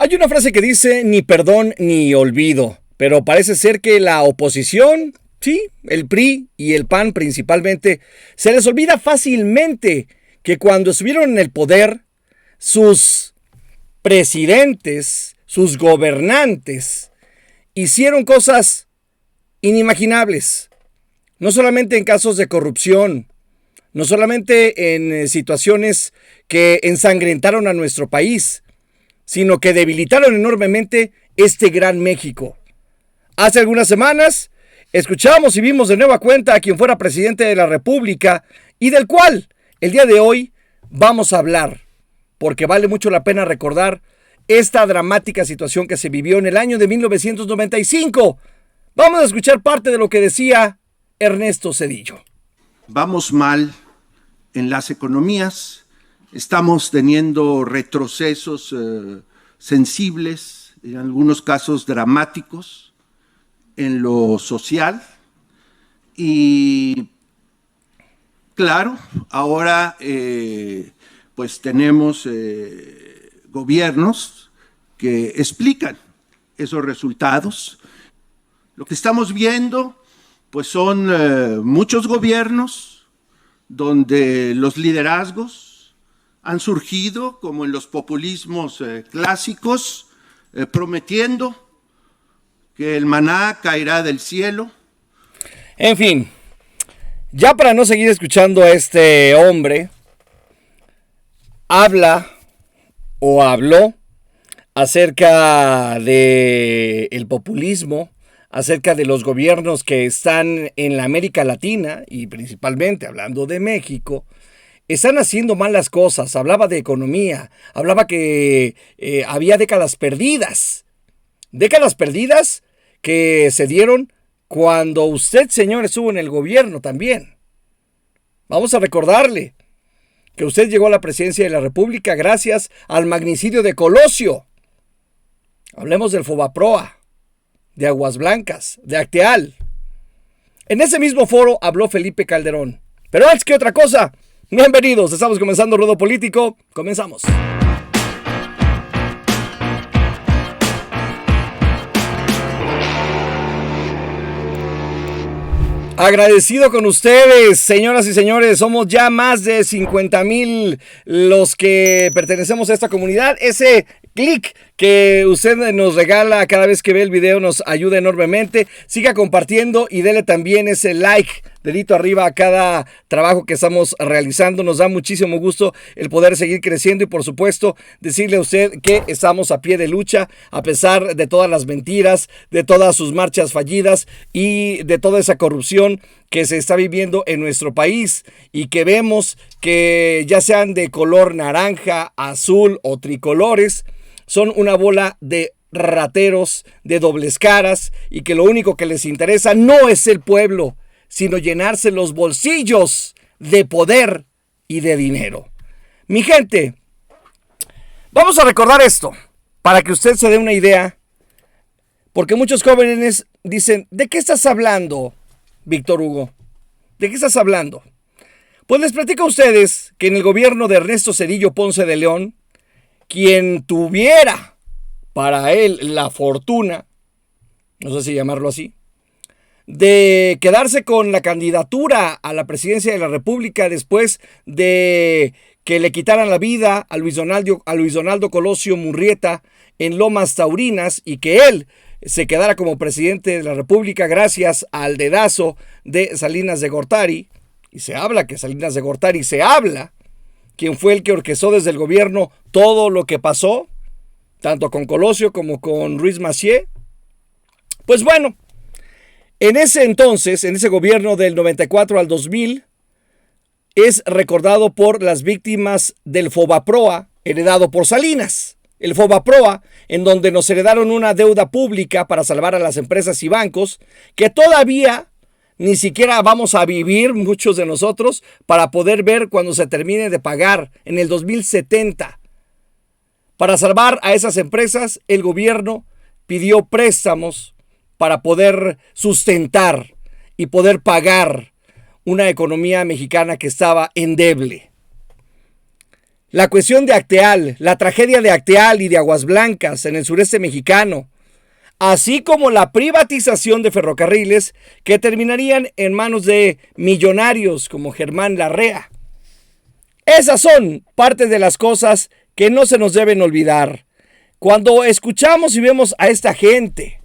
Hay una frase que dice ni perdón ni olvido, pero parece ser que la oposición, sí, el PRI y el PAN principalmente, se les olvida fácilmente que cuando estuvieron en el poder, sus presidentes, sus gobernantes, hicieron cosas inimaginables. No solamente en casos de corrupción, no solamente en situaciones que ensangrentaron a nuestro país, sino que debilitaron enormemente este gran México. Hace algunas semanas escuchamos y vimos de nueva cuenta a quien fuera presidente de la República y del cual el día de hoy vamos a hablar, porque vale mucho la pena recordar esta dramática situación que se vivió en el año de 1995. Vamos a escuchar parte de lo que decía Ernesto Zedillo. Vamos mal en las economías, estamos teniendo retrocesos sensibles, en algunos casos dramáticos, en lo social y claro, ahora pues tenemos gobiernos que explican esos resultados. Lo que estamos viendo pues son muchos gobiernos donde los liderazgos han surgido como en los populismos clásicos, prometiendo que el maná caerá del cielo. En fin, ya para no seguir escuchando a este hombre, habla o habló acerca del populismo, acerca de los gobiernos que están en la América Latina y principalmente hablando de México, están haciendo mal las cosas. Hablaba de economía, hablaba que había décadas perdidas que se dieron cuando usted, señor, estuvo en el gobierno también. Vamos a recordarle que usted llegó a la presidencia de la República gracias al magnicidio de Colosio. Hablemos del Fobaproa, de Aguas Blancas, de Acteal. En ese mismo foro habló Felipe Calderón. Pero antes que otra cosa, bienvenidos, estamos comenzando Ruedo Político, comenzamos. Agradecido con ustedes, señoras y señores, somos ya más de 50,000 los que pertenecemos a esta comunidad. Ese clic que usted nos regala cada vez que ve el video nos ayuda enormemente. Siga compartiendo y dele también ese like, dedito arriba a cada trabajo que estamos realizando. Nos da muchísimo gusto el poder seguir creciendo y por supuesto decirle a usted que estamos a pie de lucha a pesar de todas las mentiras, de todas sus marchas fallidas y de toda esa corrupción que se está viviendo en nuestro país y que vemos que ya sean de color naranja, azul o tricolores, son una bola de rateros, de dobles caras y que lo único que les interesa no es el pueblo, sino llenarse los bolsillos de poder y de dinero. Mi gente, vamos a recordar esto para que usted se dé una idea, porque muchos jóvenes dicen, ¿de qué estás hablando, Víctor Hugo? ¿De qué estás hablando? Pues les platico a ustedes que en el gobierno de Ernesto Zedillo Ponce de León, quien tuviera para él la fortuna, no sé si llamarlo así, de quedarse con la candidatura a la presidencia de la República después de que le quitaran la vida a Luis Donaldo Colosio Murrieta en Lomas Taurinas y que él se quedara como presidente de la República gracias al dedazo de Salinas de Gortari, y se habla que Salinas de Gortari quien fue el que orquestó desde el gobierno todo lo que pasó, tanto con Colosio como con Ruiz Massieu. Pues bueno, en ese entonces, en ese gobierno del 94 al 2000, es recordado por las víctimas del Fobaproa heredado por Salinas. El Fobaproa, en donde nos heredaron una deuda pública para salvar a las empresas y bancos, que todavía ni siquiera vamos a vivir muchos de nosotros para poder ver cuando se termine de pagar en el 2070. Para salvar a esas empresas, el gobierno pidió préstamos para poder sustentar y poder pagar una economía mexicana que estaba endeble. la cuestión de Acteal, la tragedia de Acteal y de Aguas Blancas en el sureste mexicano, así como la privatización de ferrocarriles que terminarían en manos de millonarios como Germán Larrea. Esas son parte de las cosas que no se nos deben olvidar. Cuando escuchamos y vemos a esta gente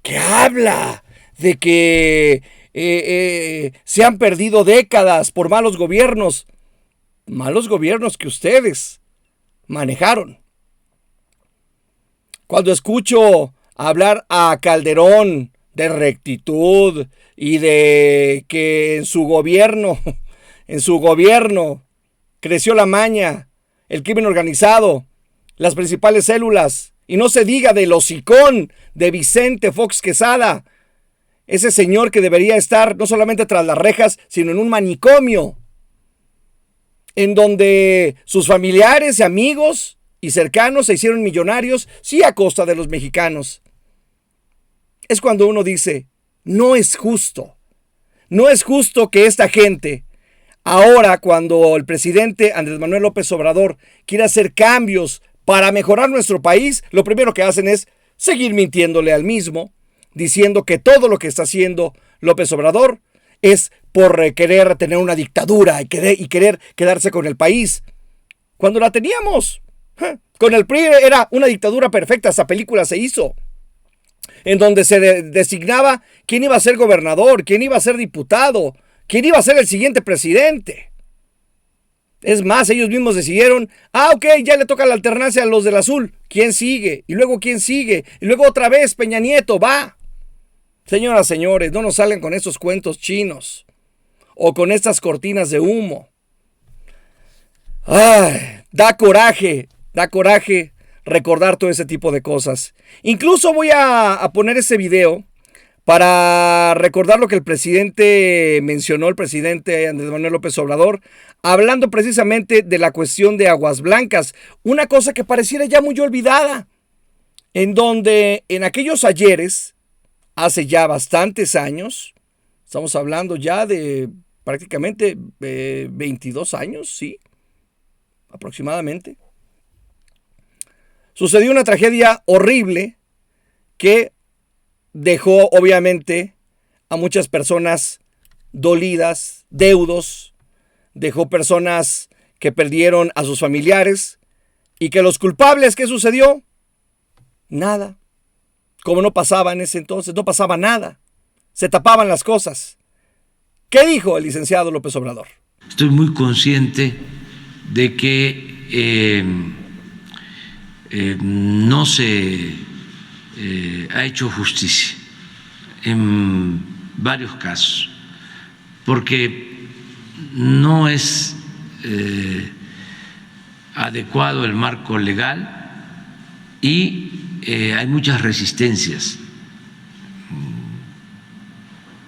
que habla de que se han perdido décadas por malos gobiernos que ustedes manejaron. Cuando escucho hablar a Calderón de rectitud y de que en su gobierno creció la maña, el crimen organizado, las principales células, y no se diga del hocicón de Vicente Fox Quesada, ese señor que debería estar no solamente tras las rejas, sino en un manicomio, en donde sus familiares y amigos y cercanos se hicieron millonarios, sí, a costa de los mexicanos. Es cuando uno dice, no es justo que esta gente, ahora cuando el presidente Andrés Manuel López Obrador quiere hacer cambios para mejorar nuestro país, lo primero que hacen es seguir mintiéndole al mismo, diciendo que todo lo que está haciendo López Obrador es por querer tener una dictadura y querer quedarse con el país. Cuando la teníamos, con el PRI era una dictadura perfecta, esa película se hizo, en donde se designaba quién iba a ser gobernador, quién iba a ser diputado, quién iba a ser el siguiente presidente. Es más, ellos mismos decidieron, ok, ya le toca la alternancia a los del azul, ¿quién sigue? Y luego ¿quién sigue? Y luego otra vez Peña Nieto, va. Señoras, señores, no nos salgan con esos cuentos chinos o con estas cortinas de humo. Ay, da coraje recordar todo ese tipo de cosas. Incluso voy a poner ese video para recordar lo que el presidente mencionó, el presidente Andrés Manuel López Obrador, hablando precisamente de la cuestión de Aguas Blancas, una cosa que pareciera ya muy olvidada, en donde en aquellos ayeres, hace ya bastantes años, estamos hablando ya de prácticamente 22 años, sí, aproximadamente, sucedió una tragedia horrible que dejó obviamente a muchas personas dolidas, deudos, dejó personas que perdieron a sus familiares y que los culpables, ¿qué sucedió? Nada. Como no pasaba en ese entonces, no pasaba nada. Se tapaban las cosas. ¿Qué dijo el licenciado López Obrador? Estoy muy consciente de que no se ha hecho justicia en varios casos, porque no es adecuado el marco legal y hay muchas resistencias,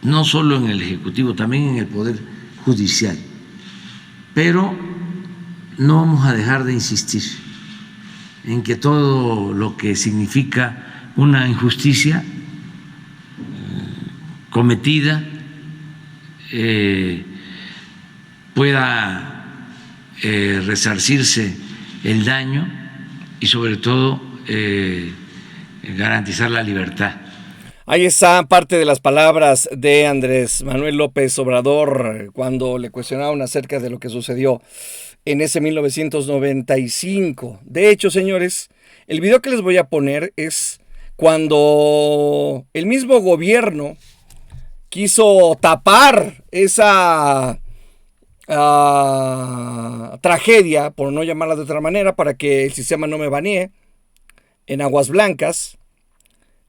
no solo en el Ejecutivo, también en el Poder Judicial. Pero no vamos a dejar de insistir en que todo lo que significa una injusticia cometida pueda resarcirse el daño y sobre todo garantizar la libertad. Ahí está parte de las palabras de Andrés Manuel López Obrador cuando le cuestionaron acerca de lo que sucedió en ese 1995. De hecho, señores, el video que les voy a poner es cuando el mismo gobierno quiso tapar esa tragedia, por no llamarla de otra manera, para que el sistema no me banee, en Aguas Blancas.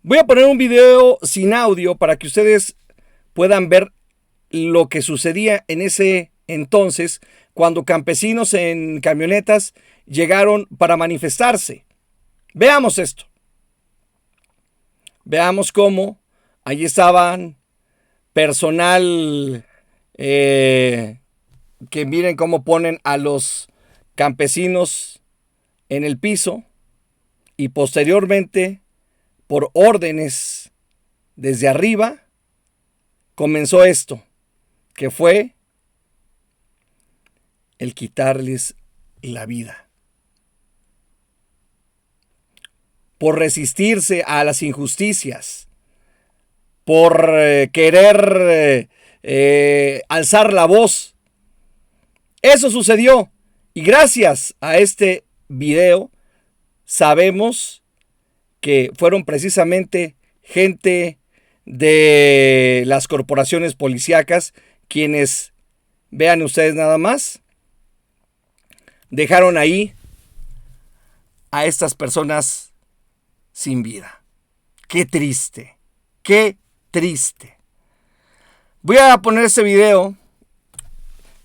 Voy a poner un video sin audio para que ustedes puedan ver lo que sucedía en ese entonces cuando campesinos en camionetas llegaron para manifestarse. Veamos esto. Veamos cómo allí estaban personal que miren cómo ponen a los campesinos en el piso y posteriormente, por órdenes desde arriba, comenzó esto, que fue el quitarles la vida. Por resistirse a las injusticias, por querer alzar la voz. Eso sucedió. Y gracias a este video sabemos que fueron precisamente gente de las corporaciones policíacas quienes, vean ustedes nada más, dejaron ahí a estas personas sin vida. Qué triste, qué triste. Voy a poner ese video,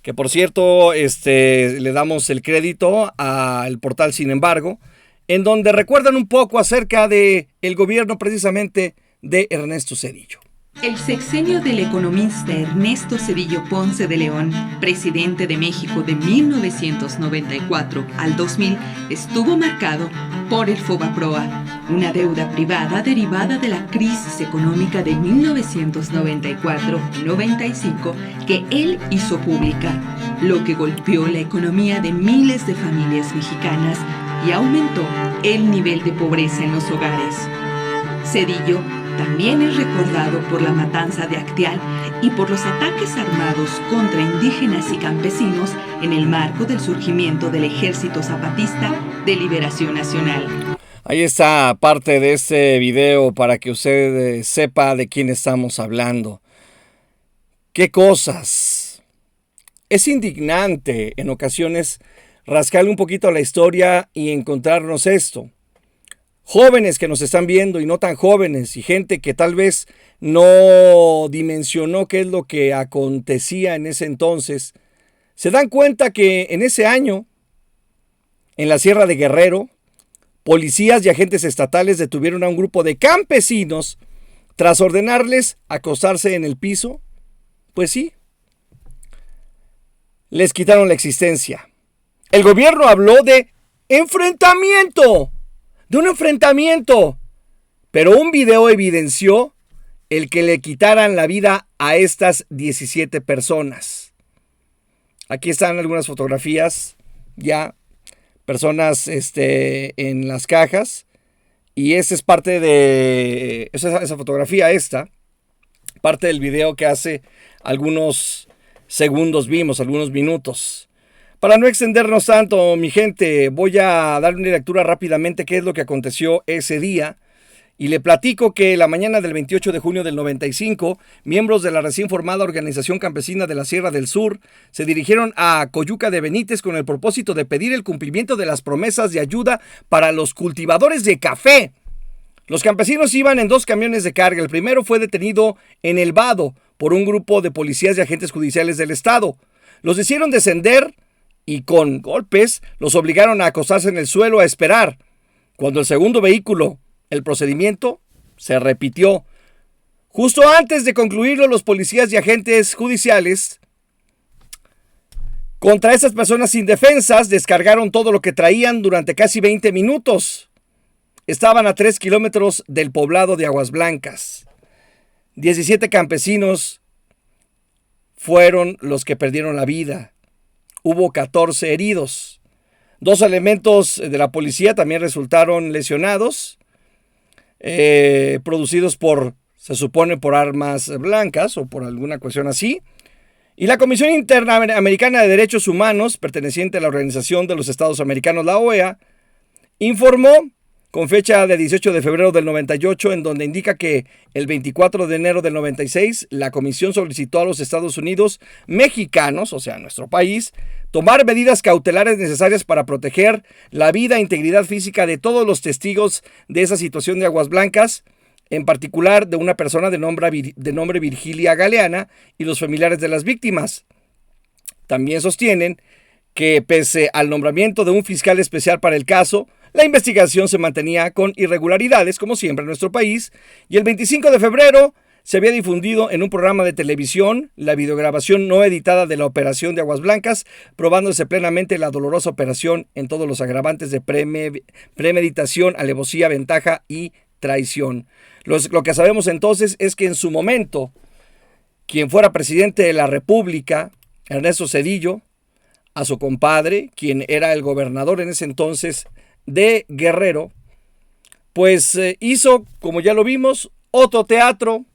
que por cierto le damos el crédito al portal Sin Embargo, en donde recuerdan un poco acerca del gobierno precisamente de Ernesto Zedillo. El sexenio del economista Ernesto Zedillo Ponce de León, presidente de México de 1994 al 2000, estuvo marcado por el FOBAPROA, una deuda privada derivada de la crisis económica de 1994-95 que él hizo pública, lo que golpeó la economía de miles de familias mexicanas y aumentó el nivel de pobreza en los hogares. Zedillo también es recordado por la matanza de Acteal y por los ataques armados contra indígenas y campesinos en el marco del surgimiento del Ejército Zapatista de Liberación Nacional. Ahí está parte de este video para que usted sepa de quién estamos hablando. ¿Qué cosas? Es indignante en ocasiones rascarle un poquito a la historia y encontrarnos esto. Jóvenes que nos están viendo y no tan jóvenes, y gente que tal vez no dimensionó qué es lo que acontecía en ese entonces, se dan cuenta que en ese año, en la Sierra de Guerrero, policías y agentes estatales detuvieron a un grupo de campesinos tras ordenarles acostarse en el piso. Pues sí, les quitaron la existencia. El gobierno habló de enfrentamiento. De un enfrentamiento, pero un video evidenció el que le quitaran la vida a estas 17 personas. Aquí están algunas fotografías, ya, personas en las cajas, y esa es parte de, esa fotografía parte del video que hace algunos segundos vimos, algunos minutos. Para no extendernos tanto, mi gente, voy a dar una lectura rápidamente qué es lo que aconteció ese día. Y le platico que la mañana del 28 de junio del 95, miembros de la recién formada Organización Campesina de la Sierra del Sur se dirigieron a Coyuca de Benítez con el propósito de pedir el cumplimiento de las promesas de ayuda para los cultivadores de café. Los campesinos iban en 2 camiones de carga. El primero fue detenido en El Vado por un grupo de policías y agentes judiciales del estado. Los hicieron descender y con golpes los obligaron a acostarse en el suelo a esperar. Cuando el segundo vehículo, el procedimiento se repitió. Justo antes de concluirlo, los policías y agentes judiciales contra estas personas indefensas descargaron todo lo que traían durante casi 20 minutos. Estaban a 3 kilómetros del poblado de Aguas Blancas. 17 campesinos fueron los que perdieron la vida. Hubo 14 heridos. 2 elementos de la policía también resultaron lesionados, producidos se supone, por armas blancas o por alguna cuestión así. Y la Comisión Interamericana de Derechos Humanos, perteneciente a la Organización de los Estados Americanos, la OEA, informó con fecha de 18 de febrero del 98, en donde indica que el 24 de enero del 96, la comisión solicitó a los Estados Unidos mexicanos, o sea, nuestro país, tomar medidas cautelares necesarias para proteger la vida e integridad física de todos los testigos de esa situación de Aguas Blancas, en particular de una persona de nombre Virgilia Galeana y los familiares de las víctimas. También sostienen que pese al nombramiento de un fiscal especial para el caso, la investigación se mantenía con irregularidades, como siempre en nuestro país, y el 25 de febrero se había difundido en un programa de televisión la videograbación no editada de la operación de Aguas Blancas, probándose plenamente la dolorosa operación en todos los agravantes de premeditación, alevosía, ventaja y traición. Lo que sabemos entonces es que en su momento, quien fuera presidente de la República, Ernesto Zedillo, a su compadre, quien era el gobernador en ese entonces de Guerrero, pues hizo, como ya lo vimos, otro teatro,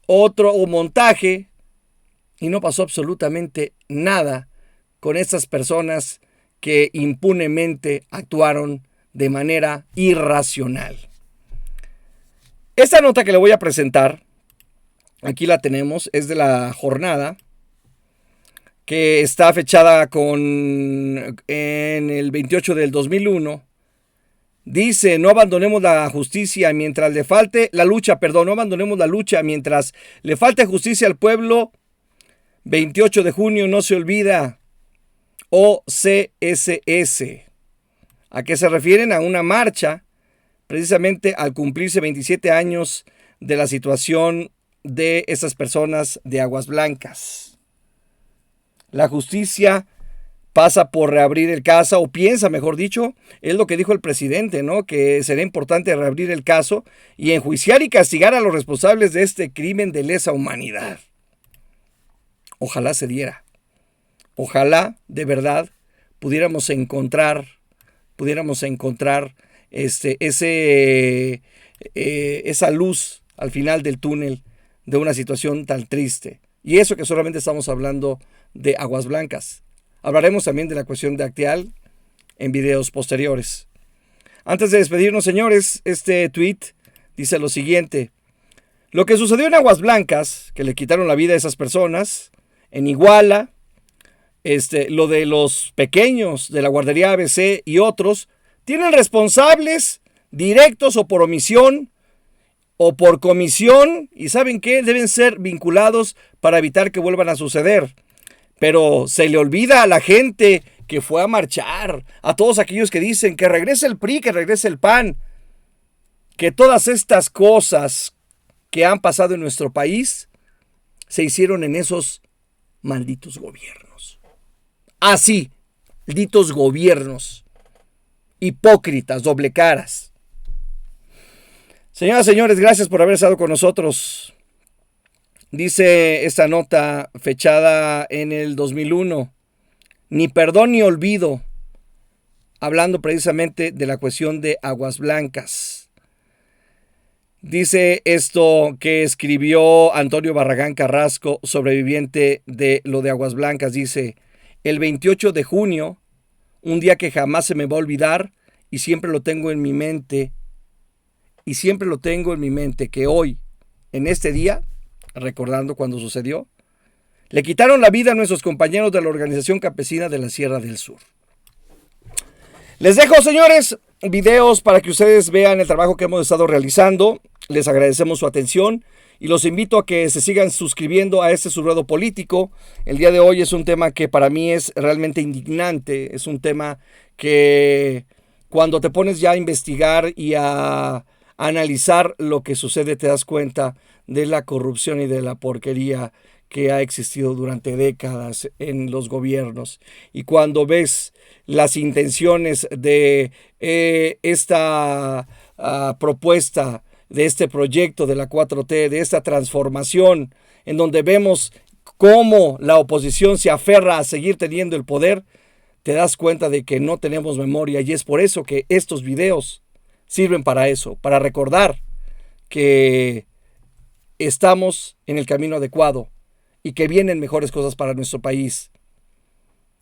otro montaje, y no pasó absolutamente nada con estas personas que impunemente actuaron de manera irracional. Esta nota que le voy a presentar, aquí la tenemos, es de La Jornada, que está fechada en el 28 del 2001. Dice: no abandonemos la justicia mientras le falte la lucha, no abandonemos la lucha mientras le falte justicia al pueblo. 28 de junio no se olvida. OCSS. ¿A qué se refieren? A una marcha, precisamente al cumplirse 27 años de la situación de esas personas de Aguas Blancas. La justicia pasa por reabrir el caso, o piensa, mejor dicho, es lo que dijo el presidente, ¿no? Que será importante reabrir el caso y enjuiciar y castigar a los responsables de este crimen de lesa humanidad. Ojalá se diera. Ojalá, de verdad, pudiéramos encontrar esa luz al final del túnel de una situación tan triste. Y eso que solamente estamos hablando de Aguas Blancas. Hablaremos también de la cuestión de Acteal en videos posteriores. Antes de despedirnos, señores, este tweet dice lo siguiente: lo que sucedió en Aguas Blancas, que le quitaron la vida a esas personas, en Iguala, lo de los pequeños de la guardería ABC y otros, tienen responsables directos o por omisión o por comisión, y ¿saben qué? Deben ser vinculados para evitar que vuelvan a suceder. Pero se le olvida a la gente que fue a marchar, a todos aquellos que dicen que regrese el PRI, que regrese el PAN, que todas estas cosas que han pasado en nuestro país se hicieron en esos malditos gobiernos. Así, malditos gobiernos, hipócritas, doble caras. Señoras y señores, gracias por haber estado con nosotros. Dice esta nota fechada en el 2001, ni perdón ni olvido, hablando precisamente de la cuestión de Aguas Blancas. Dice esto que escribió Antonio Barragán Carrasco, sobreviviente de lo de Aguas Blancas. Dice: el 28 de junio, un día que jamás se me va a olvidar y siempre lo tengo en mi mente, que hoy, en este día, recordando cuando sucedió, le quitaron la vida a nuestros compañeros de la Organización Campesina de la Sierra del Sur. Les dejo, señores, videos para que ustedes vean el trabajo que hemos estado realizando. Les agradecemos su atención y los invito a que se sigan suscribiendo a este Subruedo Político. El día de hoy es un tema que para mí es realmente indignante. Es un tema que cuando te pones ya a investigar y a analizar lo que sucede, te das cuenta de la corrupción y de la porquería que ha existido durante décadas en los gobiernos. Y cuando ves las intenciones de esta propuesta, de este proyecto de la 4T, de esta transformación, en donde vemos cómo la oposición se aferra a seguir teniendo el poder, te das cuenta de que no tenemos memoria. Y es por eso que estos videos sirven para eso, para recordar que estamos en el camino adecuado y que vienen mejores cosas para nuestro país.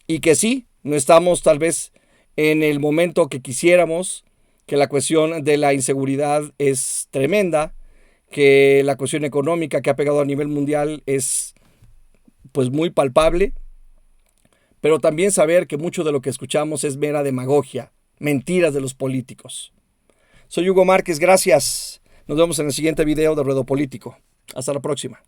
Y que sí, no estamos tal vez en el momento que quisiéramos, que la cuestión de la inseguridad es tremenda, que la cuestión económica que ha pegado a nivel mundial es pues muy palpable, pero también saber que mucho de lo que escuchamos es mera demagogia, mentiras de los políticos. Soy Hugo Márquez, gracias. Nos vemos en el siguiente video de Ruedo Político. Hasta la próxima.